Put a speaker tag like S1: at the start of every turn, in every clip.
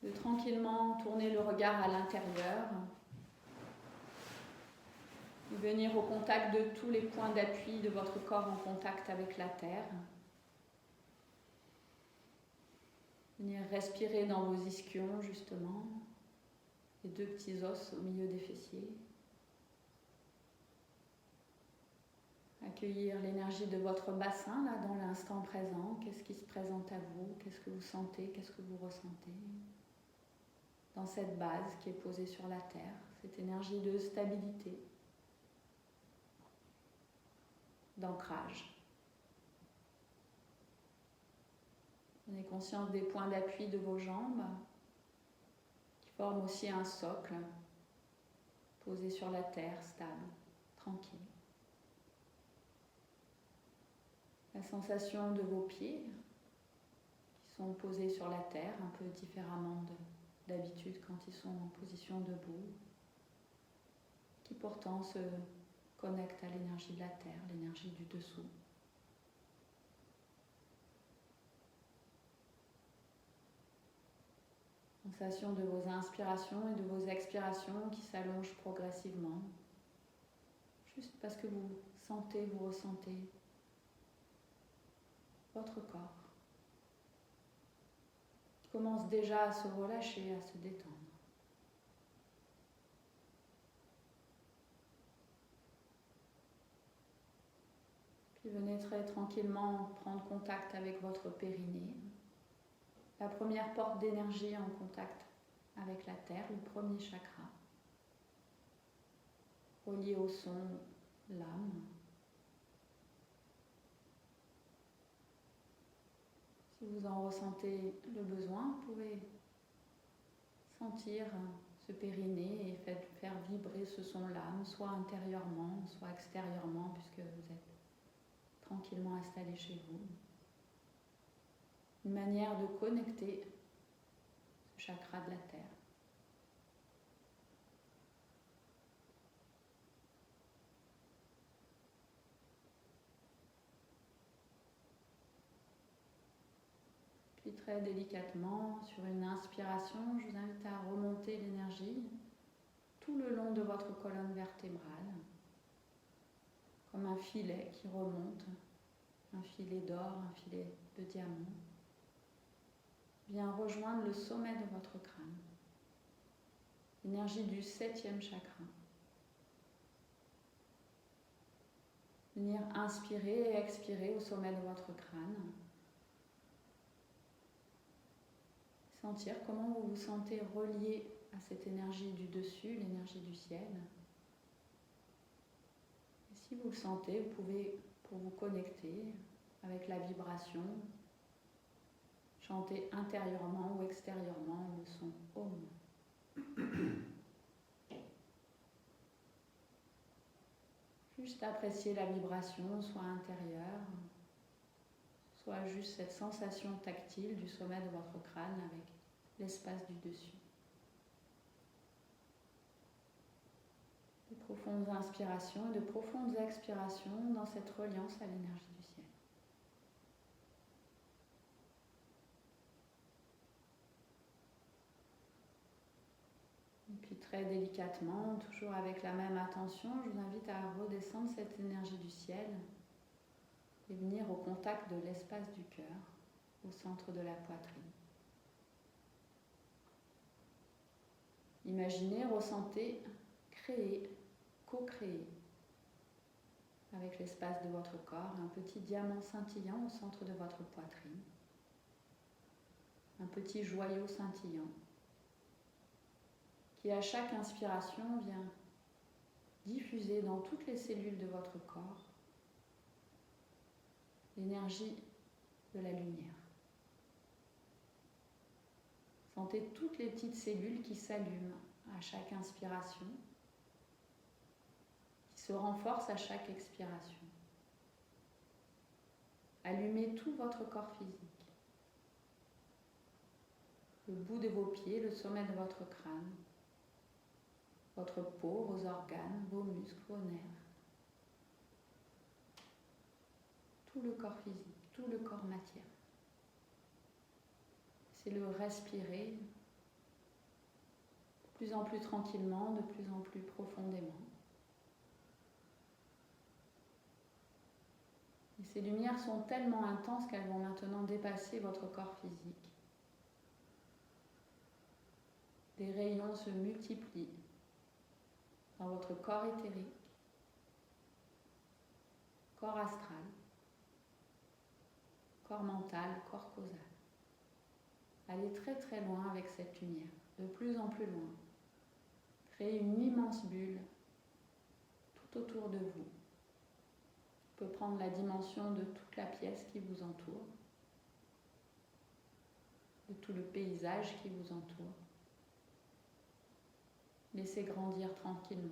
S1: de tranquillement tourner le regard à l'intérieur et venir au contact de tous les points d'appui de votre corps en contact avec la terre. Venir respirer dans vos ischions justement, les deux petits os au milieu des fessiers. Accueillir l'énergie de votre bassin là dans l'instant présent. Qu'est-ce qui se présente à vous? Qu'est-ce que vous sentez? Qu'est-ce que vous ressentez? Dans cette base qui est posée sur la terre, cette énergie de stabilité, d'ancrage. Prenez conscience des points d'appui de vos jambes qui forment aussi un socle posé sur la terre, stable, tranquille. La sensation de vos pieds qui sont posés sur la terre un peu différemment d'habitude quand ils sont en position debout, qui pourtant se connectent à l'énergie de la terre, l'énergie du dessous. Sensation de vos inspirations et de vos expirations qui s'allongent progressivement, juste parce que vous sentez, vous ressentez votre corps qui commence déjà à se relâcher, à se détendre. Puis venez très tranquillement prendre contact avec votre périnée, la première porte d'énergie en contact avec la terre, le premier chakra, relié au son, l'âme. Si vous en ressentez le besoin, vous pouvez sentir ce périnée et faire vibrer ce son l'âme, soit intérieurement, soit extérieurement, puisque vous êtes tranquillement installé chez vous. Une manière de connecter ce chakra de la terre. Puis très délicatement, sur une inspiration, je vous invite à remonter l'énergie tout le long de votre colonne vertébrale, comme un filet qui remonte, un filet d'or, un filet de diamant. Vient rejoindre le sommet de votre crâne, l'énergie du 7e chakra. Venir inspirer et expirer au sommet de votre crâne. Sentir comment vous vous sentez relié à cette énergie du dessus, l'énergie du ciel. Et si vous le sentez, vous pouvez, pour vous connecter avec la vibration, chanter intérieurement ou extérieurement le son Om. Juste apprécier la vibration, soit intérieure, soit juste cette sensation tactile du sommet de votre crâne avec l'espace du dessus. De profondes inspirations et de profondes expirations dans cette reliance à l'énergie du ciel. Et puis très délicatement, toujours avec la même attention, je vous invite à redescendre cette énergie du ciel et venir au contact de l'espace du cœur, au centre de la poitrine. Imaginez, ressentez, créez, co-créez avec l'espace de votre corps un petit diamant scintillant au centre de votre poitrine, un petit joyau scintillant qui à chaque inspiration vient diffuser dans toutes les cellules de votre corps l'énergie de la lumière. Sentez toutes les petites cellules qui s'allument à chaque inspiration, qui se renforcent à chaque expiration. Allumez tout votre corps physique. Le bout de vos pieds, le sommet de votre crâne, votre peau, vos organes, vos muscles, vos nerfs. Tout le corps physique, tout le corps matière. C'est le respirer plus en plus tranquillement, de plus en plus profondément. Et ces lumières sont tellement intenses qu'elles vont maintenant dépasser votre corps physique. Des rayons se multiplient dans votre corps éthérique, corps astral, corps mental, corps causal. Allez très très loin avec cette lumière, de plus en plus loin. Créez une immense bulle tout autour de vous. Peut prendre la dimension de toute la pièce qui vous entoure, de tout le paysage qui vous entoure. Laissez grandir tranquillement.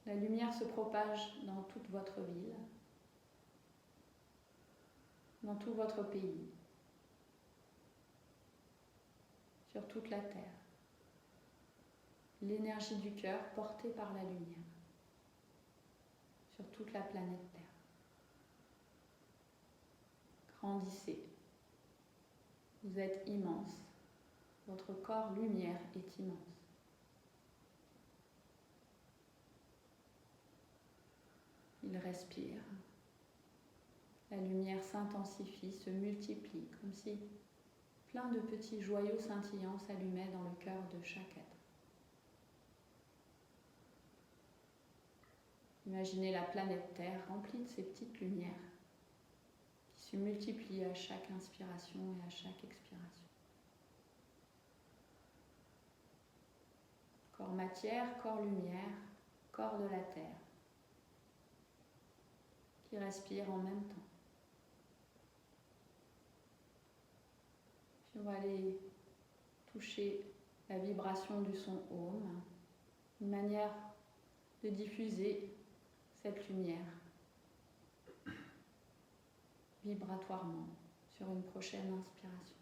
S1: La lumière se propage dans toute votre ville, dans tout votre pays, sur toute la terre. L'énergie du cœur portée par la lumière sur toute la planète Terre. Grandissez. Vous êtes immense. Votre corps lumière est immense. Il respire. La lumière s'intensifie, se multiplie, comme si plein de petits joyaux scintillants s'allumaient dans le cœur de chaque être. Imaginez la planète Terre remplie de ces petites lumières qui se multiplient à chaque inspiration et à chaque expiration. Corps matière, corps lumière, corps de la Terre qui respirent en même temps. Puis on va aller toucher la vibration du son Om, une manière de diffuser cette lumière vibratoirement sur une prochaine inspiration.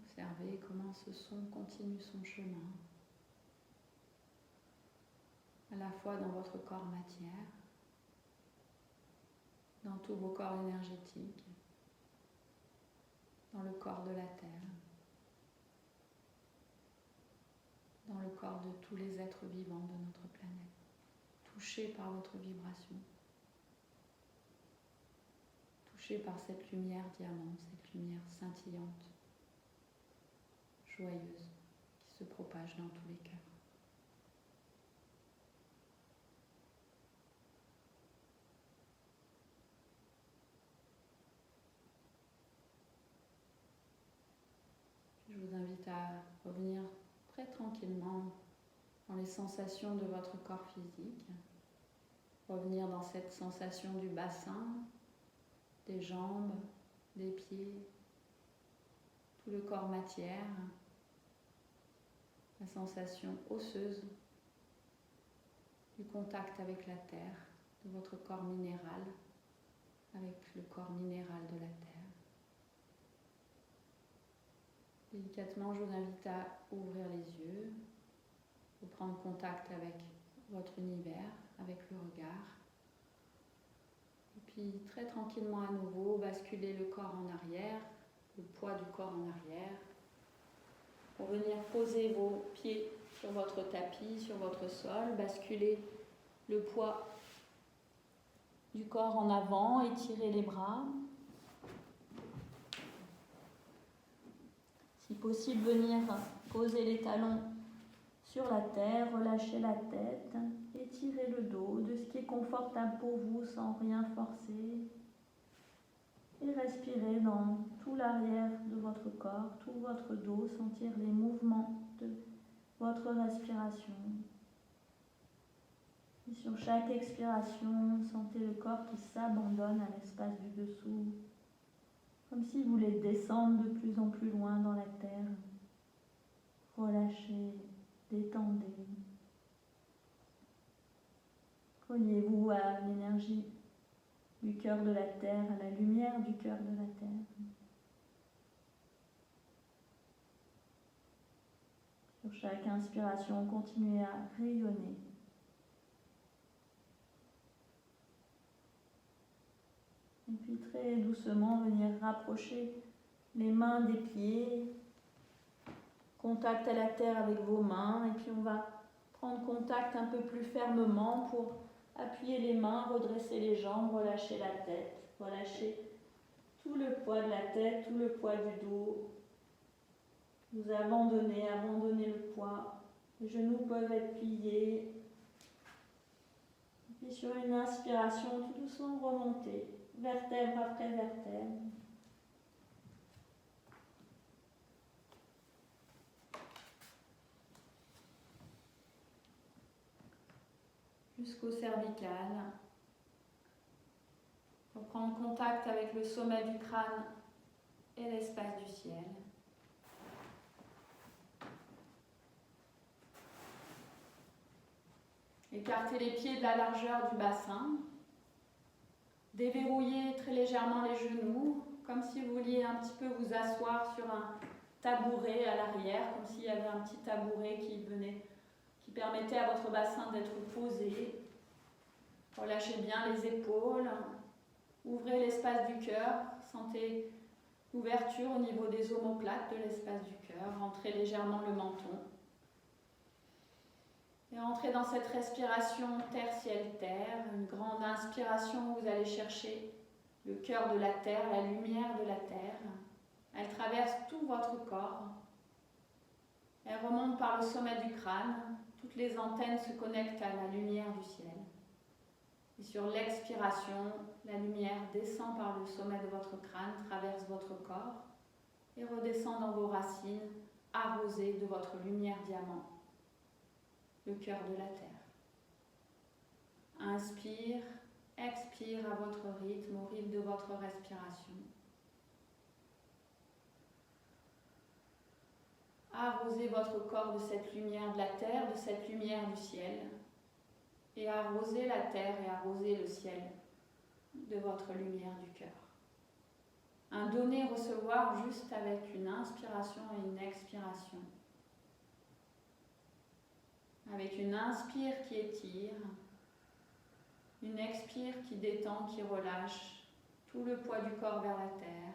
S1: Observez comment ce son continue son chemin, à la fois dans votre corps matière, dans tous vos corps énergétiques, dans le corps de la Terre, dans le corps de tous les êtres vivants de notre planète, touchés par votre vibration, touchés par cette lumière diamant, cette lumière scintillante, joyeuse, qui se propage dans tous les cœurs. Je vous invite à revenir très tranquillement dans les sensations de votre corps physique, revenir dans cette sensation du bassin, des jambes, des pieds, tout le corps matière, la sensation osseuse du contact avec la terre, de votre corps minéral, avec le corps minéral de la terre. Délicatement, je vous invite à ouvrir les yeux, de prendre contact avec votre univers, avec le regard. Et puis très tranquillement à nouveau, basculer le corps en arrière, le poids du corps en arrière. pour venir poser vos pieds sur votre tapis, sur votre sol, basculer le poids du corps en avant, étirer les bras. Si possible, venir poser les talons sur la terre, relâcher la tête, étirer le dos de ce qui est confortable pour vous sans rien forcer. Et respirez dans tout l'arrière de votre corps, tout votre dos, sentir les mouvements de votre respiration. Et sur chaque expiration, sentez le corps qui s'abandonne à l'espace du dessous, comme s'il voulait descendre de plus en plus loin dans la terre. Relâchez, détendez. Reliez-vous à l'énergie du cœur de la terre, à la lumière du cœur de la terre. Sur chaque inspiration, continuez à rayonner. Et puis très doucement, venir rapprocher les mains des pieds. Contact à la terre avec vos mains. Et puis on va prendre contact un peu plus fermement pour appuyer les mains, redresser les jambes, relâcher la tête. Relâchez tout le poids de la tête, tout le poids du dos. Vous abandonnez le poids. Les genoux peuvent être pliés. Et puis sur une inspiration, tout doucement remonter, vertèbre après vertèbre. Jusqu'au cervical. Pour prendre contact avec le sommet du crâne et l'espace du ciel. Écartez les pieds de la largeur du bassin. Déverrouillez très légèrement les genoux, comme si vous vouliez un petit peu vous asseoir sur un tabouret à l'arrière, comme s'il y avait un petit tabouret qui permettait à votre bassin d'être posé. Relâchez bien les épaules. Ouvrez l'espace du cœur. Sentez l'ouverture au niveau des omoplates de l'espace du cœur. Rentrez légèrement le menton. Et entrez dans cette respiration terre-ciel-terre, une grande inspiration où vous allez chercher le cœur de la terre, la lumière de la terre. Elle traverse tout votre corps. Elle remonte par le sommet du crâne. Toutes les antennes se connectent à la lumière du ciel. Et sur l'expiration, la lumière descend par le sommet de votre crâne, traverse votre corps et redescend dans vos racines, arrosée de votre lumière diamant. Le cœur de la terre. Inspire, expire à votre rythme, au rythme de votre respiration. Arrosez votre corps de cette lumière de la terre, de cette lumière du ciel, et arrosez la terre et arrosez le ciel de votre lumière du cœur. Un donner-recevoir juste avec une inspiration et une expiration. Avec une inspire qui étire, une expire qui détend, qui relâche tout le poids du corps vers la terre.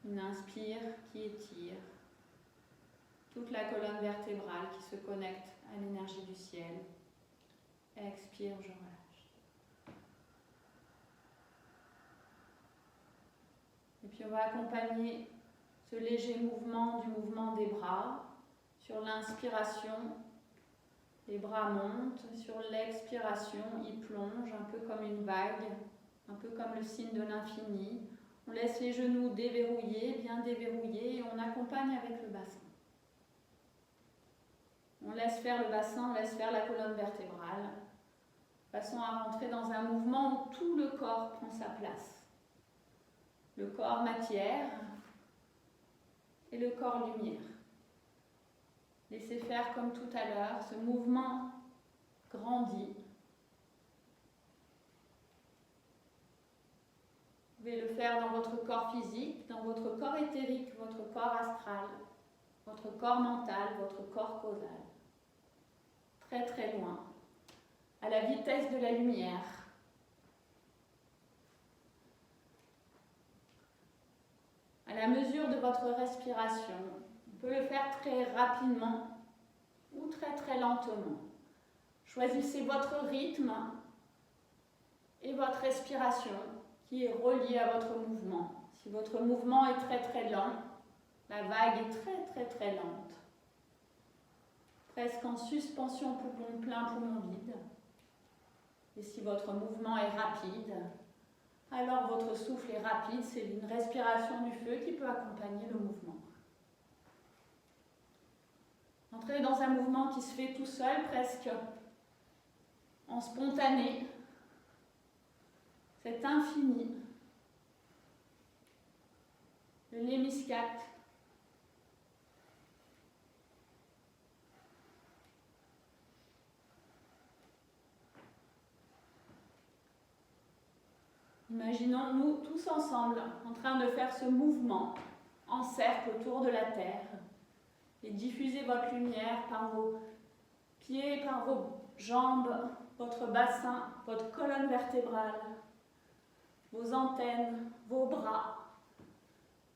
S1: Une inspire qui étire toute la colonne vertébrale qui se connecte à l'énergie du ciel. Expire, je relâche. Et puis on va accompagner ce léger mouvement du mouvement des bras. Sur l'inspiration, les bras montent. Sur l'expiration, ils plongent un peu comme une vague, un peu comme le signe de l'infini. On laisse les genoux déverrouillés, bien déverrouillés, et on accompagne avec le bassin. On laisse faire le bassin, on laisse faire la colonne vertébrale, de façon à rentrer dans un mouvement où tout le corps prend sa place. Le corps matière et le corps lumière. Laissez faire comme tout à l'heure, ce mouvement grandit. Vous pouvez le faire dans votre corps physique, dans votre corps éthérique, votre corps astral, votre corps mental, votre corps causal. Très très loin, à la vitesse de la lumière. à la mesure de votre respiration. On peut le faire très rapidement ou très très lentement. Choisissez votre rythme et votre respiration qui est reliée à votre mouvement. Si votre mouvement est très très lent, la vague est très très très lente. Presque en suspension poumon plein, poumon vide. Et si votre mouvement est rapide, alors votre souffle est rapide, c'est une respiration du feu qui peut accompagner le mouvement. Entrez dans un mouvement qui se fait tout seul, presque en spontané. C'est infini. Le lémiscate. Imaginons-nous tous ensemble en train de faire ce mouvement en cercle autour de la Terre et diffusez votre lumière par vos pieds, par vos jambes, votre bassin, votre colonne vertébrale, vos antennes, vos bras,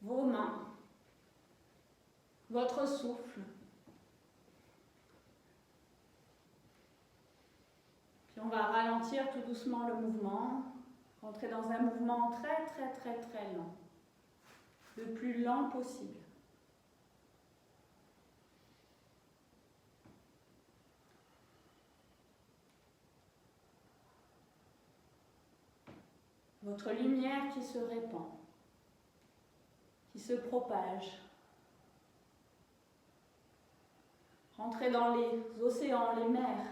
S1: vos mains, votre souffle. Puis on va ralentir tout doucement le mouvement, rentrer dans un mouvement très très très très lent, le plus lent possible. Votre lumière qui se répand, qui se propage. Rentrez dans les océans, les mers,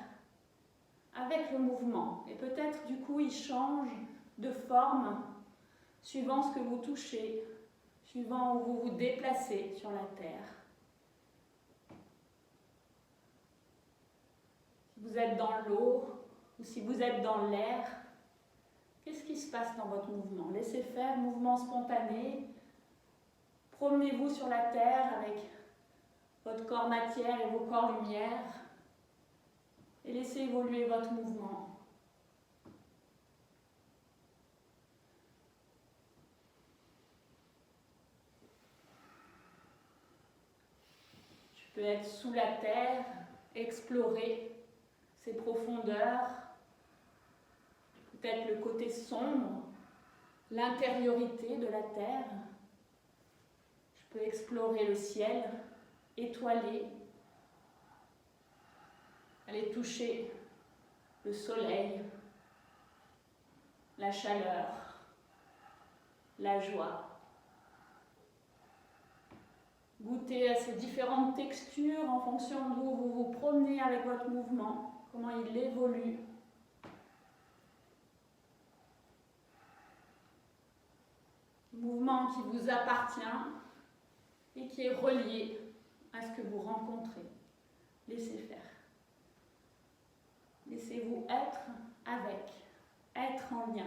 S1: avec le mouvement. Et peut-être du coup il change de forme suivant ce que vous touchez, suivant où vous vous déplacez sur la Terre. Si vous êtes dans l'eau ou si vous êtes dans l'air, qu'est-ce qui se passe dans votre mouvement? Laissez faire, mouvement spontané. Promenez-vous sur la Terre avec votre corps matière et vos corps lumière et laissez évoluer votre mouvement. Tu peux être sous la Terre, explorer ses profondeurs, peut-être le côté sombre, l'intériorité de la Terre. Je peux explorer le ciel étoilé, aller toucher le soleil, la chaleur, la joie. Goûter à ces différentes textures en fonction d'où vous vous promenez avec votre mouvement, comment il évolue. Mouvement qui vous appartient et qui est relié à ce que vous rencontrez. Laissez faire. Laissez-vous être avec, être en lien.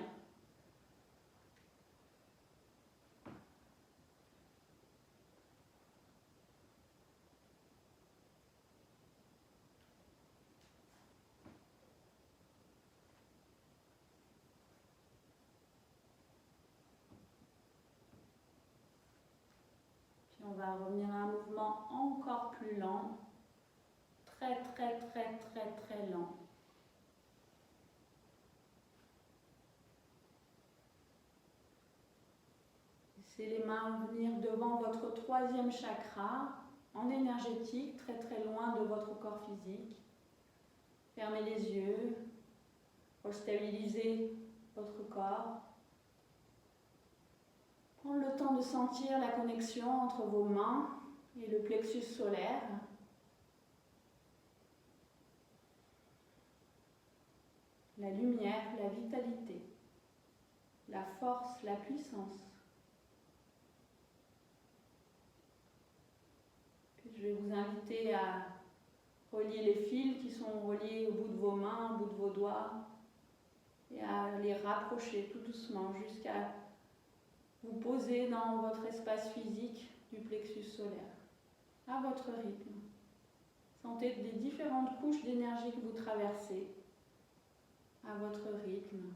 S1: Puis on va revenir à un mouvement encore plus lent, très très très très très lent. Laissez les mains venir devant votre troisième chakra, en énergétique, très très loin de votre corps physique. Fermez les yeux, restabilisez votre corps. Prendre le temps de sentir la connexion entre vos mains et le plexus solaire. La lumière, la vitalité, la force, la puissance. Je vais vous inviter à relier les fils qui sont reliés au bout de vos mains, au bout de vos doigts, et à les rapprocher tout doucement jusqu'à vous poser dans votre espace physique du plexus solaire, à votre rythme. Sentez les différentes couches d'énergie que vous traversez, à votre rythme,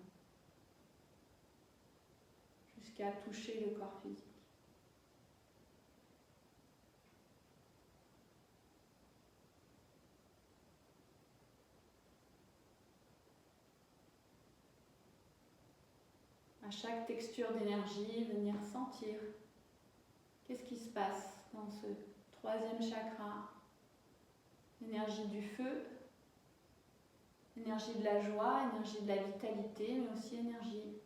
S1: jusqu'à toucher le corps physique. à chaque texture d'énergie, venir sentir qu'est-ce qui se passe dans ce troisième chakra. Énergie du feu, énergie de la joie, énergie de la vitalité, mais aussi énergie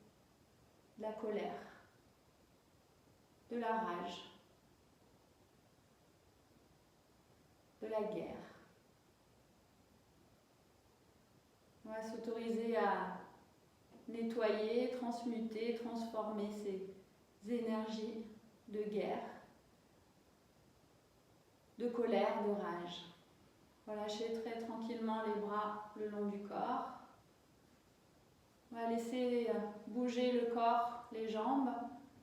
S1: de la colère, de la rage, de la guerre. On va s'autoriser à nettoyer, transmuter, transformer ces énergies de guerre, de colère, de rage. Relâchez très tranquillement les bras le long du corps. On va laisser bouger le corps, les jambes,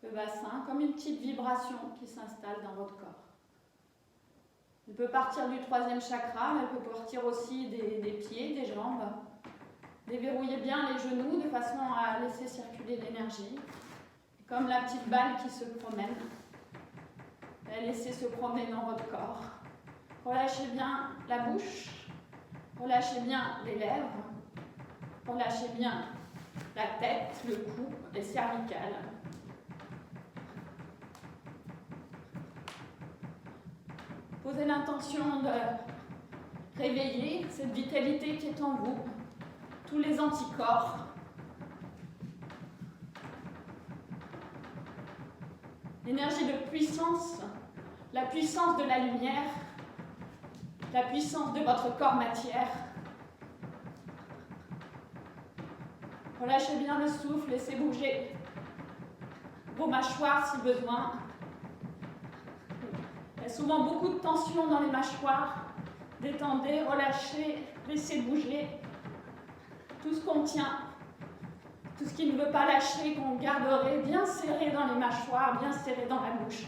S1: le bassin, comme une petite vibration qui s'installe dans votre corps. Elle peut partir du troisième chakra, mais elle peut partir aussi des pieds, des jambes. Déverrouillez bien les genoux de façon à laisser circuler l'énergie. Comme la petite balle qui se promène. Laissez se promener dans votre corps. Relâchez bien la bouche. Relâchez bien les lèvres. Relâchez bien la tête, le cou, les cervicales. Posez l'intention de réveiller cette vitalité qui est en vous. Tous les anticorps. L'énergie de puissance, la puissance de la lumière, la puissance de votre corps matière. Relâchez bien le souffle, laissez bouger vos mâchoires si besoin. Il y a souvent beaucoup de tension dans les mâchoires. Détendez, relâchez, laissez bouger tout ce qu'on tient, tout ce qui ne veut pas lâcher, qu'on garderait bien serré dans les mâchoires, bien serré dans la bouche.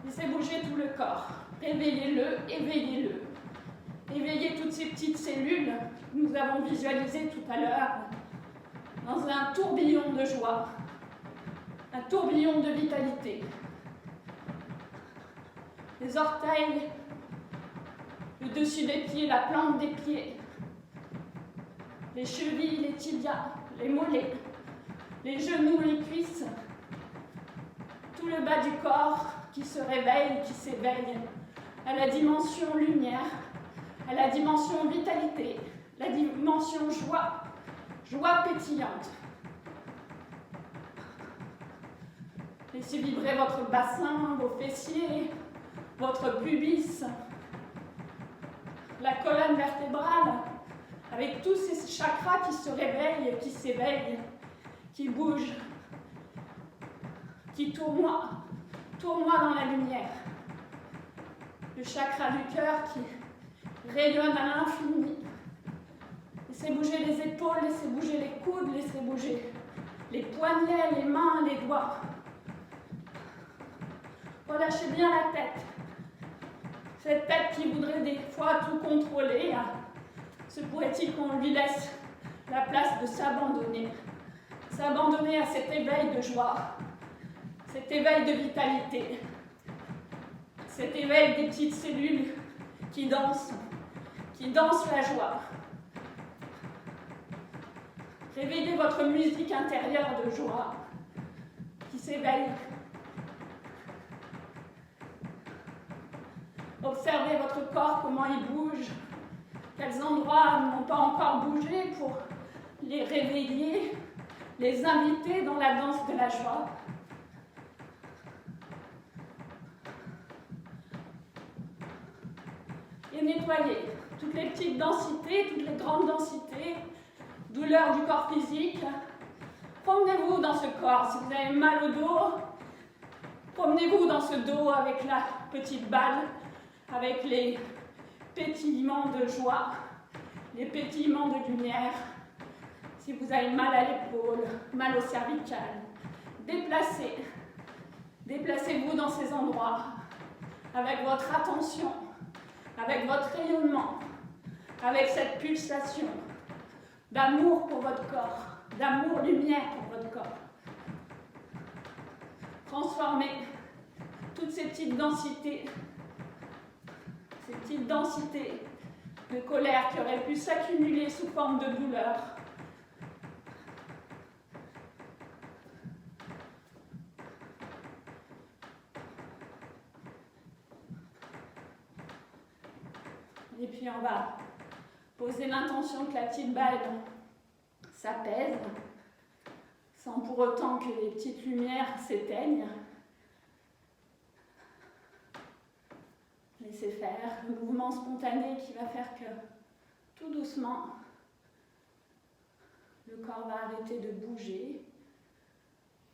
S1: Laissez bouger tout le corps. Réveillez-le, éveillez-le. Éveillez toutes ces petites cellules que nous avons visualisées tout à l'heure dans un tourbillon de joie, un tourbillon de vitalité. Les orteils, le dessus des pieds, la plante des pieds, les chevilles, les tibias, les mollets, les genoux, les cuisses, tout le bas du corps qui se réveille, qui s'éveille à la dimension lumière, à la dimension vitalité, la dimension joie, joie pétillante. Laissez vibrer votre bassin, vos fessiers, votre pubis, la colonne vertébrale, avec tous ces chakras qui se réveillent, qui s'éveillent, qui bougent, qui tournoient dans la lumière. Le chakra du cœur qui rayonne à l'infini. Laissez bouger les épaules, laissez bouger les coudes, laissez bouger les poignets, les mains, les doigts. Relâchez bien la tête. Cette tête qui voudrait des fois tout contrôler, se pourrait-il qu'on lui laisse la place de s'abandonner? S'abandonner à cet éveil de joie, cet éveil de vitalité, cet éveil des petites cellules qui dansent la joie. Réveillez votre musique intérieure de joie qui s'éveille. Observez votre corps, comment il bouge, quels endroits n'ont pas encore bougé pour les réveiller, les inviter dans la danse de la joie. Et nettoyez toutes les petites densités, toutes les grandes densités, douleurs du corps physique. Promenez-vous dans ce corps. Si vous avez mal au dos, promenez-vous dans ce dos avec la petite balle, avec les pétillements de joie, les pétillements de lumière. Si vous avez mal à l'épaule, mal au cervical, déplacez-vous dans ces endroits avec votre attention, avec votre rayonnement, avec cette pulsation d'amour pour votre corps, d'amour-lumière pour votre corps. Transformez toutes ces petites densités de colère qui auraient pu s'accumuler sous forme de douleur Et puis on va poser l'intention que la petite balle s'apaise, sans pour autant que les petites lumières s'éteignent. Laissez faire le mouvement spontané qui va faire que tout doucement, le corps va arrêter de bouger,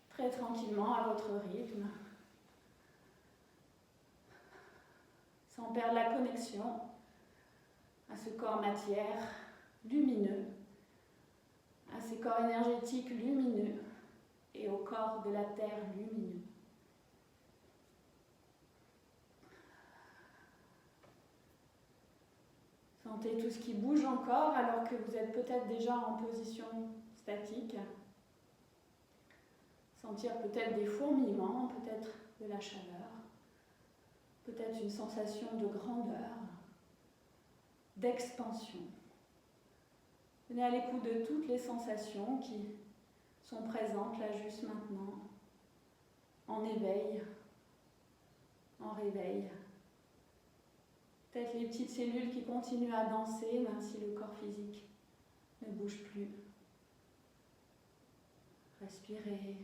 S1: très tranquillement à votre rythme, sans perdre la connexion à ce corps matière lumineux, à ces corps énergétiques lumineux et au corps de la terre lumineux. Sentez tout ce qui bouge encore alors que vous êtes peut-être déjà en position statique. Sentir peut-être des fourmillements, peut-être de la chaleur, peut-être une sensation de grandeur, d'expansion. Venez à l'écoute de toutes les sensations qui sont présentes là juste maintenant, en éveil, en réveil. Peut-être les petites cellules qui continuent à danser même si le corps physique ne bouge plus. Respirez.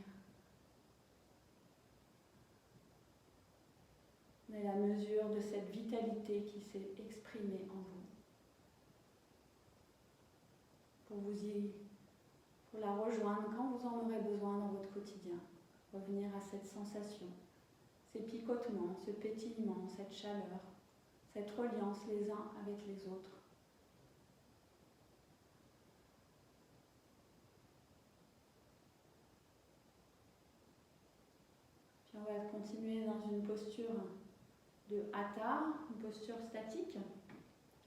S1: Prenez la mesure de cette vitalité qui s'est exprimée en vous. Pour la rejoindre quand vous en aurez besoin dans votre quotidien. Revenir à cette sensation, ces picotements, ce pétillement, cette chaleur, cette reliance les uns avec les autres. Puis on va continuer dans une posture de Hatha, une posture statique,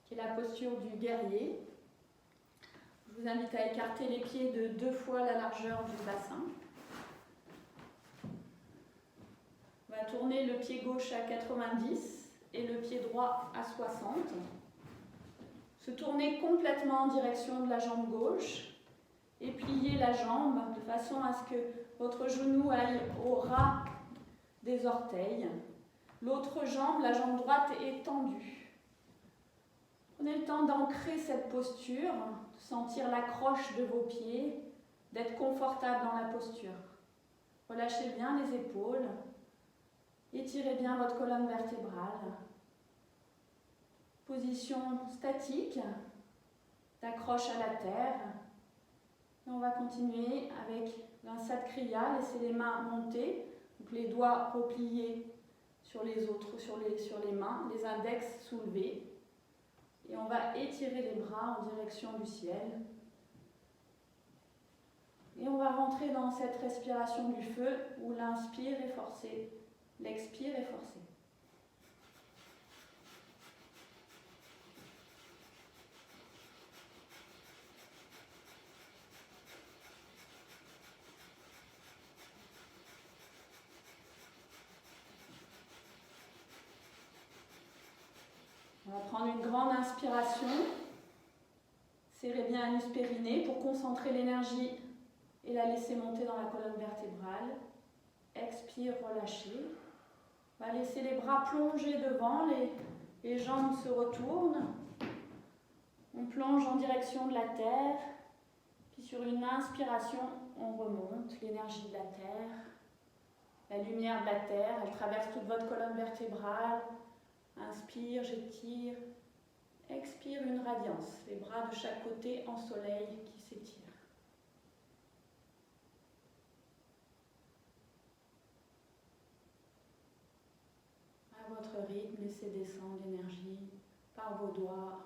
S1: qui est la posture du guerrier. Je vous invite à écarter les pieds de 2 fois la largeur du bassin. On va tourner le pied gauche à 90 et le pied droit à 60. Se tourner complètement en direction de la jambe gauche et plier la jambe de façon à ce que votre genou aille au ras des orteils. L'autre jambe, la jambe droite, est tendue. Prenez le temps d'ancrer cette posture, de sentir l'accroche de vos pieds, d'être confortable dans la posture. Relâchez bien les épaules, étirez bien votre colonne vertébrale. Position statique, d'accroche à la terre. Et on va continuer avec un Satkriya, laissez les mains monter, donc les doigts repliés sur les mains, les index soulevés. Et on va étirer les bras en direction du ciel. Et on va rentrer dans cette respiration du feu où l'inspire est forcé, l'expire est forcé. On va prendre une grande inspiration. Serrez bien l'anus périnée pour concentrer l'énergie et la laisser monter dans la colonne vertébrale. Expire, relâchez. On va laisser les bras plonger devant, les jambes se retournent. On plonge en direction de la terre. Puis sur une inspiration, on remonte l'énergie de la terre. La lumière de la terre, elle traverse toute votre colonne vertébrale. Inspire, j'étire. Expire, une radiance. Les bras de chaque côté en soleil qui s'étirent. À votre rythme, laissez descendre l'énergie par vos doigts,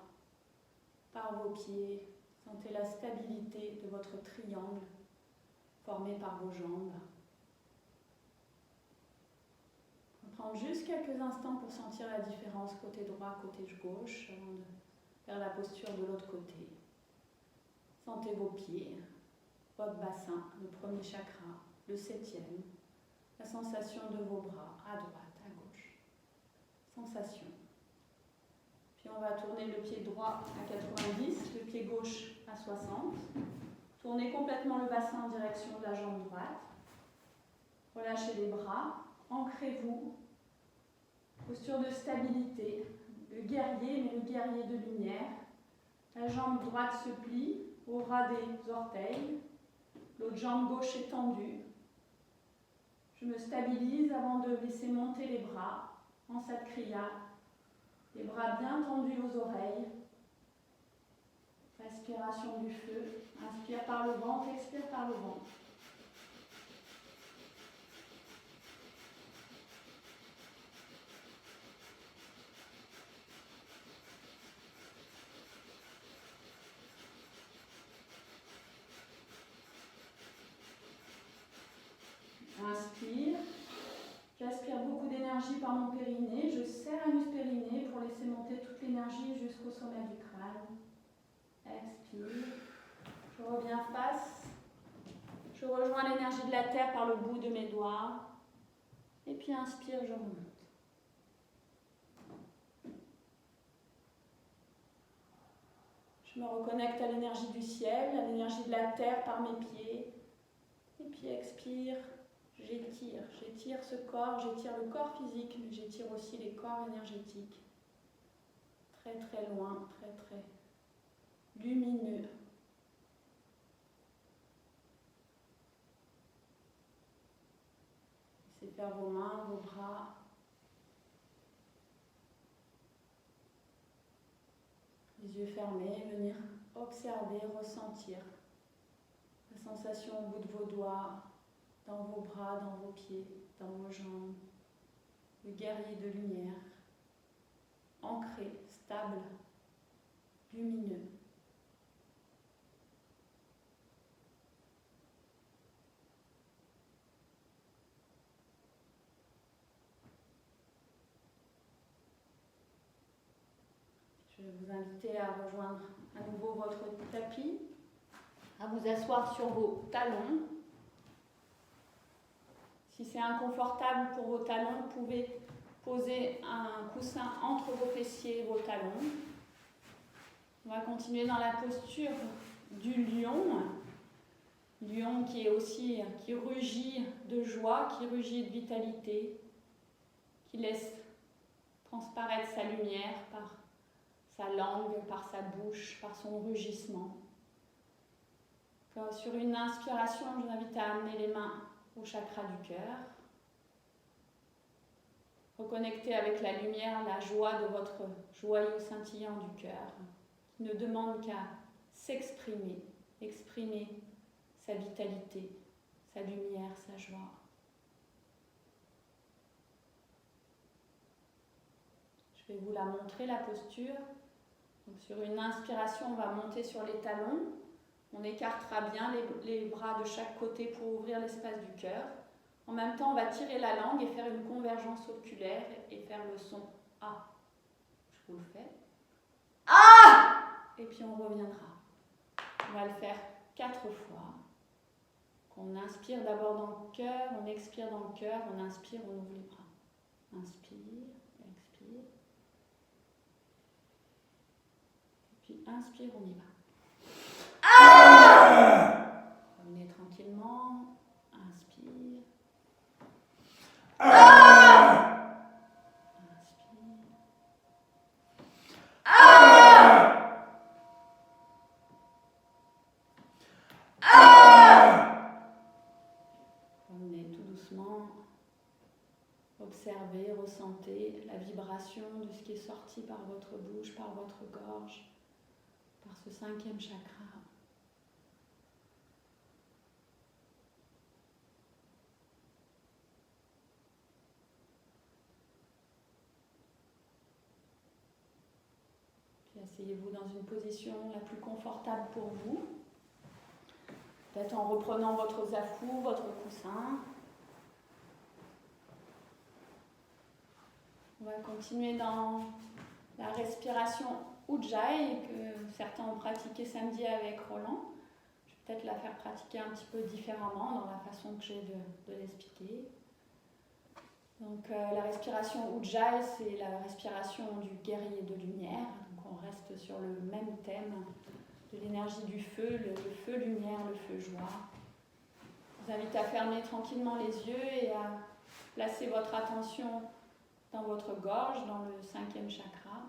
S1: par vos pieds. Sentez la stabilité de votre triangle formé par vos jambes. Prendre juste quelques instants pour sentir la différence côté droit, côté gauche, avant de faire la posture de l'autre côté. Sentez vos pieds, votre bassin, le premier chakra, le 7e, la sensation de vos bras à droite, à gauche. Sensation. Puis on va tourner le pied droit à 90, le pied gauche à 60. Tournez complètement le bassin en direction de la jambe droite. Relâchez les bras, ancrez-vous. Posture de stabilité, le guerrier, mais le guerrier de lumière. La jambe droite se plie au ras des orteils, l'autre jambe gauche est tendue. Je me stabilise avant de laisser monter les bras en Satkriya, les bras bien tendus aux oreilles. Respiration du feu, inspire par le ventre, expire par le ventre. Inspire. J'aspire beaucoup d'énergie par mon périnée. Je serre un muscle périnée pour laisser monter toute l'énergie jusqu'au sommet du crâne. Expire. Je reviens face. Je rejoins l'énergie de la terre par le bout de mes doigts. Et puis inspire, je remonte. Je me reconnecte à l'énergie du ciel, à l'énergie de la terre par mes pieds. Et puis expire. J'étire ce corps, j'étire le corps physique, mais j'étire aussi les corps énergétiques. Très très loin, très très lumineux. Laissez faire vos mains, vos bras. Les yeux fermés, venir observer, ressentir la sensation au bout de vos doigts, dans vos bras, dans vos pieds, dans vos jambes. Le guerrier de lumière, ancré, stable, lumineux. Je vais vous inviter à rejoindre à nouveau votre tapis, à vous asseoir sur vos talons. Si c'est inconfortable pour vos talons, vous pouvez poser un coussin entre vos fessiers et vos talons. On va continuer dans la posture du lion. Lion qui rugit de joie, qui rugit de vitalité, qui laisse transparaître sa lumière par sa langue, par sa bouche, par son rugissement. Sur une inspiration, je vous invite à amener les mains au chakra du cœur. Reconnecter avec la lumière, la joie de votre joyau scintillant du cœur, qui ne demande qu'à s'exprimer, exprimer sa vitalité, sa lumière, sa joie. Je vais vous la montrer, la posture. Donc, sur une inspiration, on va monter sur les talons. On écartera bien les bras de chaque côté pour ouvrir l'espace du cœur. En même temps, on va tirer la langue et faire une convergence oculaire et faire le son A. Je vous le fais. A! Et puis on reviendra. On va le faire 4 fois. On inspire d'abord dans le cœur, on expire dans le cœur, on inspire, on ouvre les bras. Inspire, expire. Et puis inspire, on y va. Revenez tranquillement. Inspire. Revenez tout doucement. Observez, ressentez la vibration de ce qui est sorti par votre bouche, par votre gorge, par ce 5e chakra. Asseyez-vous dans une position la plus confortable pour vous. Peut-être en reprenant votre zafu, votre coussin. On va continuer dans la respiration Ujjayi que certains ont pratiqué samedi avec Roland. Je vais peut-être la faire pratiquer un petit peu différemment dans la façon que j'ai de l'expliquer. Donc la respiration Ujjayi, c'est la respiration du guerrier de lumière. Donc on reste sur le même thème de l'énergie du feu, le feu lumière, le feu joie. Je vous invite à fermer tranquillement les yeux et à placer votre attention dans votre gorge, dans le 5e chakra.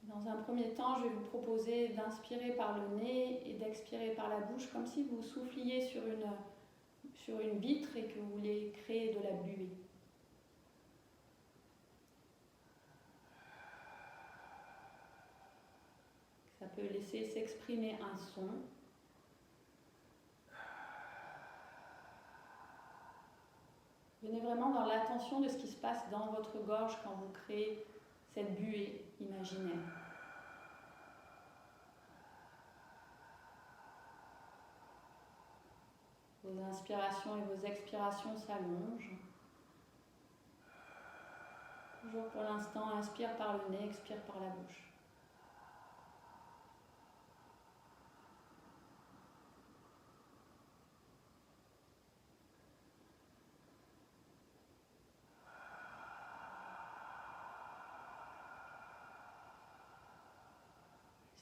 S1: Dans un premier temps, je vais vous proposer d'inspirer par le nez et d'expirer par la bouche, comme si vous souffliez sur une vitre et que vous voulez créer de la buée. Ça peut laisser s'exprimer un son. Venez vraiment dans l'attention de ce qui se passe dans votre gorge quand vous créez cette buée imaginaire. Vos inspirations et vos expirations s'allongent. Toujours pour l'instant, inspire par le nez, expire par la bouche.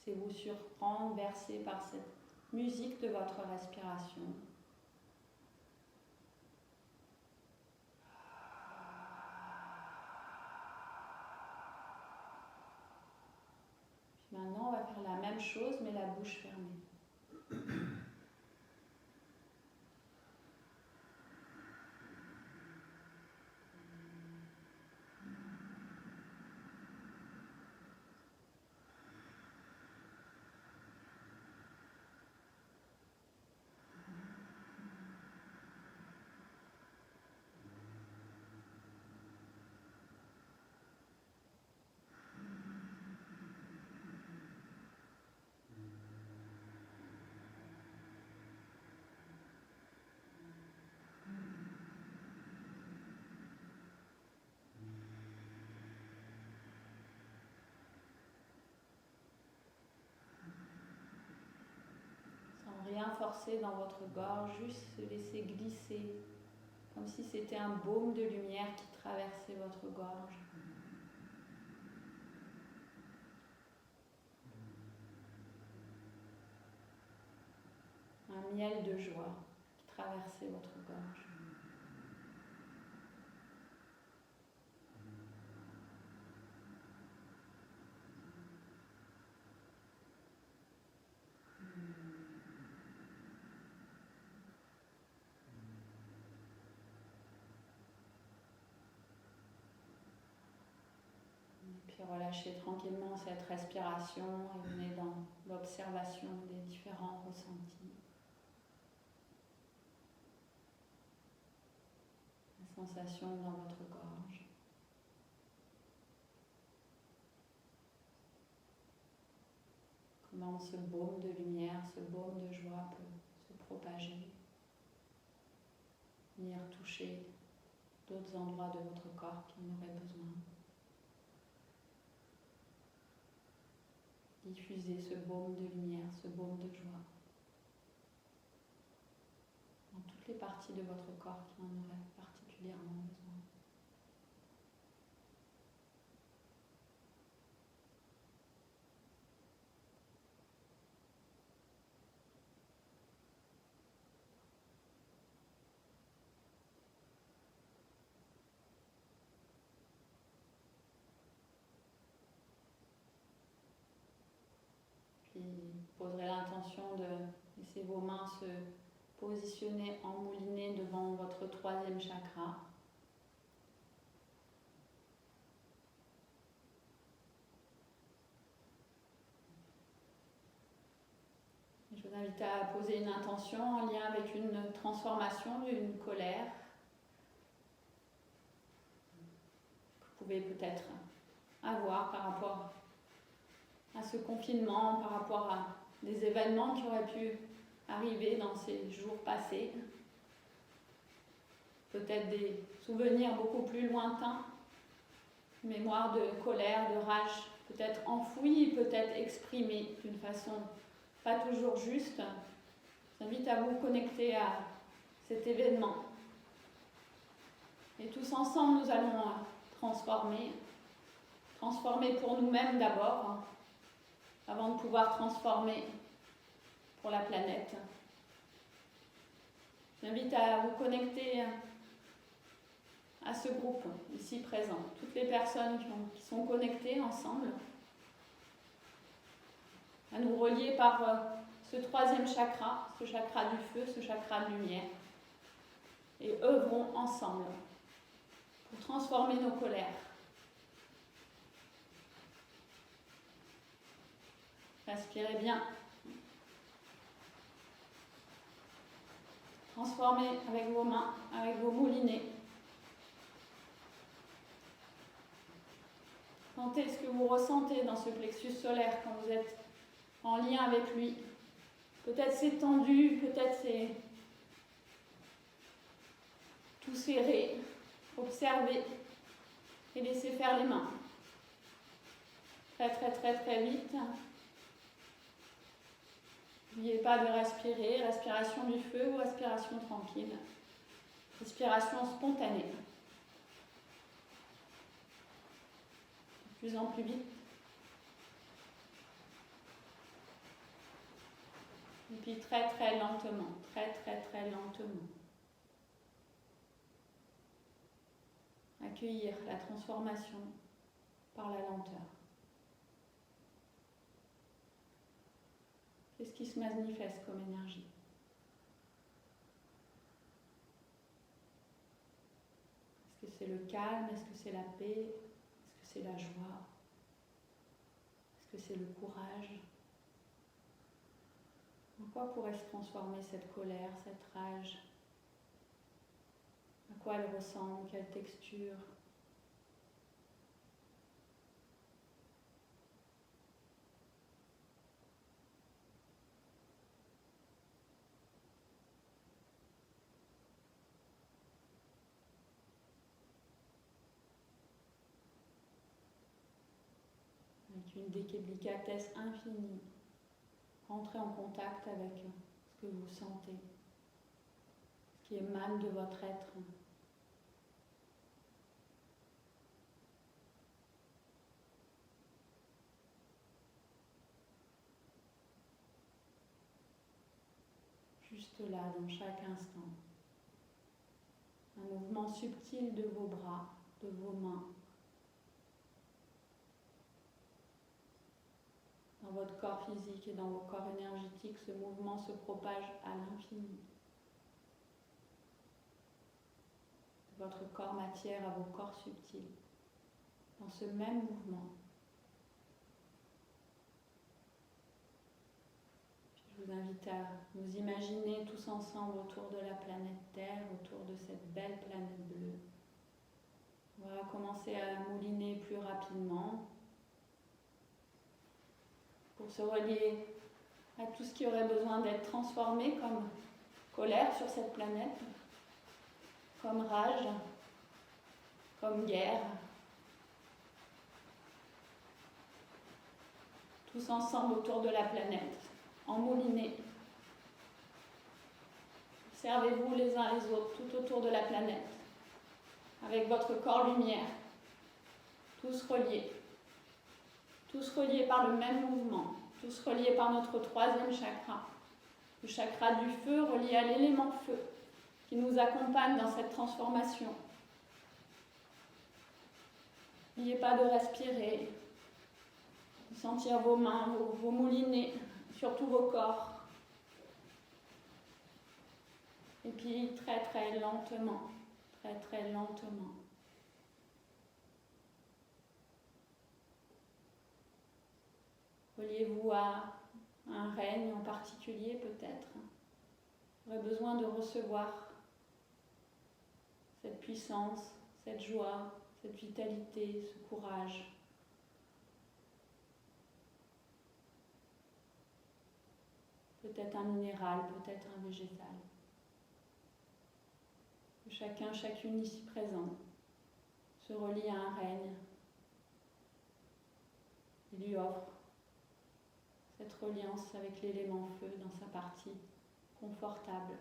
S1: Laissez-vous surprendre, bercer par cette musique de votre respiration. Puis maintenant, on va faire la même chose, mais la bouche fermée. Rien forcer dans votre gorge, juste se laisser glisser, comme si c'était un baume de lumière qui traversait votre gorge. Un miel de joie qui traversait votre gorge. Puis relâchez tranquillement cette respiration et venez dans l'observation des différents ressentis. La sensation dans votre gorge. Comment ce baume de lumière, ce baume de joie peut se propager, venir toucher d'autres endroits de votre corps qui en auraient besoin. Diffusez ce baume de lumière, ce baume de joie dans toutes les parties de votre corps qui en auraient particulièrement besoin. Puis poserez l'intention de laisser vos mains se positionner enmoulinées devant votre troisième chakra. Je vous invite à poser une intention en lien avec une transformation d'une colère que vous pouvez peut-être avoir par rapport à ce confinement, par rapport à des événements qui auraient pu arriver dans ces jours passés. Peut-être des souvenirs beaucoup plus lointains, mémoire de colère, de rage, peut-être enfouie, peut-être exprimée d'une façon pas toujours juste. Je vous invite à vous connecter à cet événement. Et tous ensemble, nous allons transformer pour nous-mêmes d'abord, avant de pouvoir transformer pour la planète. J'invite à vous connecter à ce groupe ici présent, toutes les personnes qui sont connectées ensemble. à nous relier par ce troisième chakra, ce chakra du feu, ce chakra de lumière, et œuvrons ensemble pour transformer nos colères. Respirez bien. Transformez avec vos mains, avec vos moulinets. Sentez ce que vous ressentez dans ce plexus solaire quand vous êtes en lien avec lui. Peut-être c'est tendu, peut-être c'est tout serré. Observez et laissez faire les mains. Très très très très vite. N'oubliez pas de respirer, respiration du feu ou respiration tranquille. Respiration spontanée. De plus en plus vite. Et puis très très lentement, très très très lentement. Accueillir la transformation par la lenteur. Qu'est-ce qui se manifeste comme énergie? Est-ce que c'est le calme? Est-ce que c'est la paix? Est-ce que c'est la joie? Est-ce que c'est le courage? En quoi pourrait se transformer cette colère, cette rage? À quoi elle ressemble? Quelle texture? Avec une délicatesse infinie, rentrez en contact avec ce que vous sentez, ce qui émane de votre être. Juste là, dans chaque instant. Un mouvement subtil de vos bras, de vos mains. Dans votre corps physique et dans vos corps énergétiques, ce mouvement se propage à l'infini. De votre corps matière à vos corps subtils. Dans ce même mouvement. Je vous invite à nous imaginer tous ensemble autour de la planète Terre, autour de cette belle planète bleue. On va commencer à mouliner plus rapidement pour se relier à tout ce qui aurait besoin d'être transformé comme colère sur cette planète, comme rage, comme guerre. Tous ensemble autour de la planète. En moulinet. Observez-vous les uns les autres tout autour de la planète, avec votre corps lumière, tous reliés par le même mouvement, tous reliés par notre troisième chakra, le chakra du feu relié à l'élément feu, qui nous accompagne dans cette transformation. N'oubliez pas de respirer, de sentir vos mains, vos moulinets, sur tous vos corps. Et puis très très lentement, reliez-vous à un règne en particulier peut-être. Vous aurez besoin de recevoir cette puissance, cette joie, cette vitalité, ce courage. Peut-être un minéral, peut-être un végétal. Chacun, chacune ici présent se relie à un règne et lui offre cette reliance avec l'élément feu dans sa partie confortable.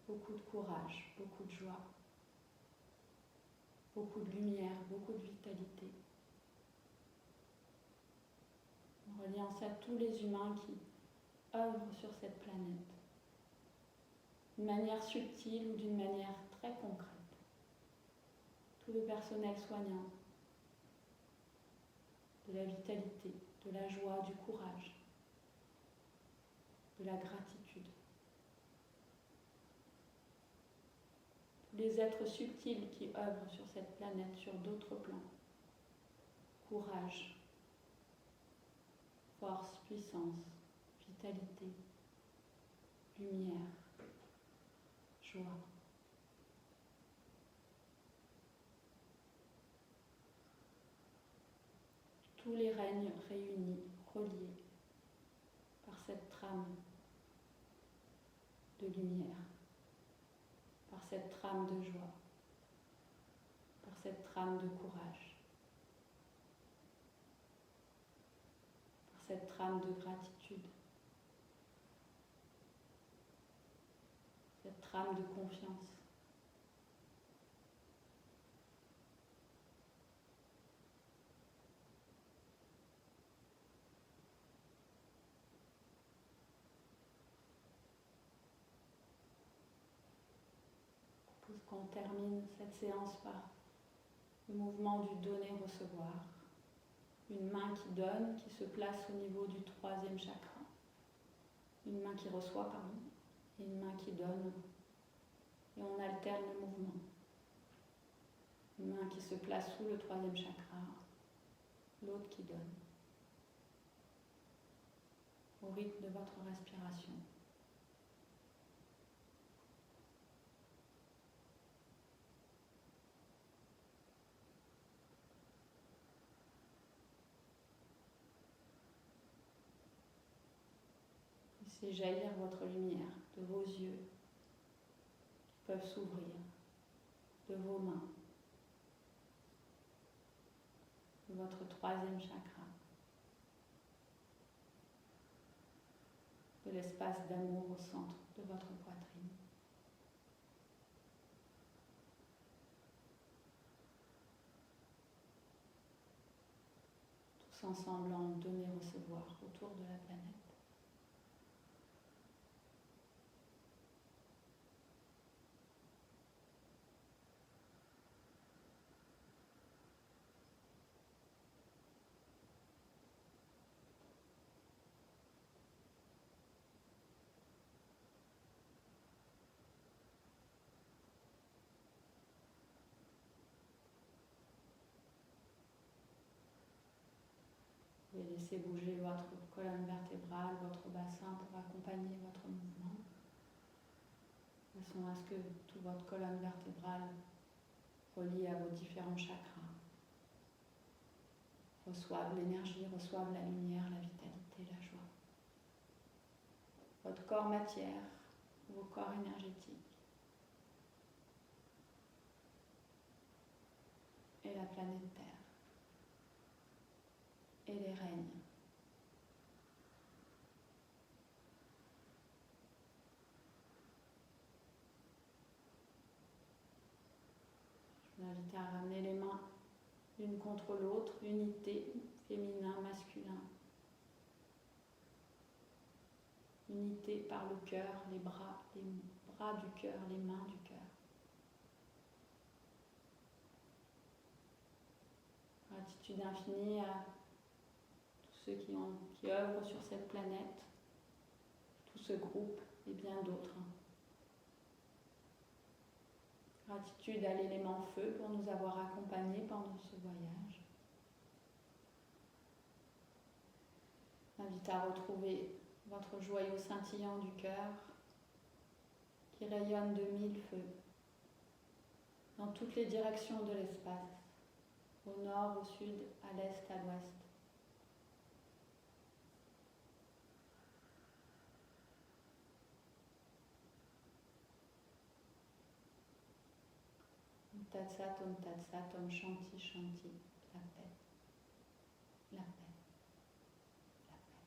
S1: Beaucoup de courage, beaucoup de joie, beaucoup de lumière, beaucoup de vitalité. En reliance à tous les humains qui œuvrent sur cette planète, d'une manière subtile ou d'une manière très concrète. Tout le personnel soignant, de la vitalité, de la joie, du courage, de la gratitude. Tous les êtres subtils qui œuvrent sur cette planète, sur d'autres plans. Courage, force, puissance, vitalité, lumière, joie. Tous les règnes réunis, reliés par cette trame de lumière, par cette trame de joie, par cette trame de courage, par cette trame de gratitude, cette trame de confiance. Qu'on termine cette séance par le mouvement du donner-recevoir. Une main qui donne, qui se place au niveau du 3e chakra. Une main qui reçoit, pardon, et une main qui donne. Et on alterne le mouvement. Une main qui se place sous le 3e chakra, l'autre qui donne. Au rythme de votre respiration. Laissez jaillir votre lumière de vos yeux qui peuvent s'ouvrir, de vos mains, de votre 3e chakra, de l'espace d'amour au centre de votre poitrine. Tous ensemble en donner-recevoir autour de la planète. Et laissez bouger votre colonne vertébrale, votre bassin pour accompagner votre mouvement. De façon à ce que toute votre colonne vertébrale, reliée à vos différents chakras, reçoive l'énergie, reçoive la lumière, la vitalité, la joie. Votre corps matière, vos corps énergétiques. Et la planète Terre. Et les règnes. Je vous invite à ramener les mains l'une contre l'autre, unité, féminin, masculin. Unité par le cœur, les bras du cœur, les mains du cœur. Gratitude infinie à tous ceux qui œuvrent sur cette planète, tout ce groupe et bien d'autres. Gratitude à l'élément feu pour nous avoir accompagnés pendant ce voyage. J'invite à retrouver votre joyau scintillant du cœur qui rayonne de 1000 feux dans toutes les directions de l'espace, au nord, au sud, à l'est, à l'ouest. Om Tat Sat, Om Tat Sat, Om Shanti Shanti, la paix, la paix, la paix.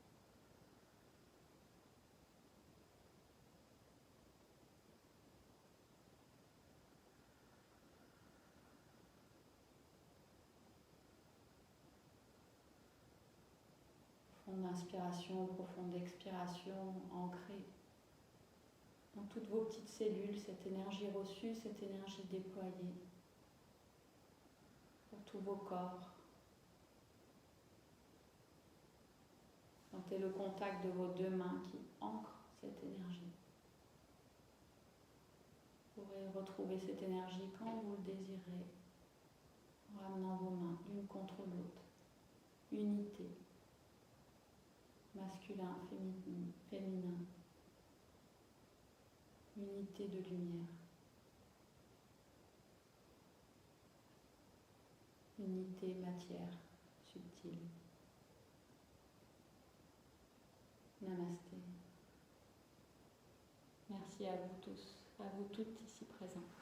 S1: Profonde inspiration, profonde expiration, ancrée dans toutes vos petites cellules, cette énergie reçue, cette énergie déployée pour tous vos corps, Sentez le contact de vos deux mains qui ancrent cette énergie. Vous pourrez retrouver cette énergie quand vous le désirez, en ramenant vos mains l'une contre l'autre. Unité, masculin, féminin, unité de lumière, unité matière subtile. Namasté. Merci à vous tous, à vous toutes ici présents.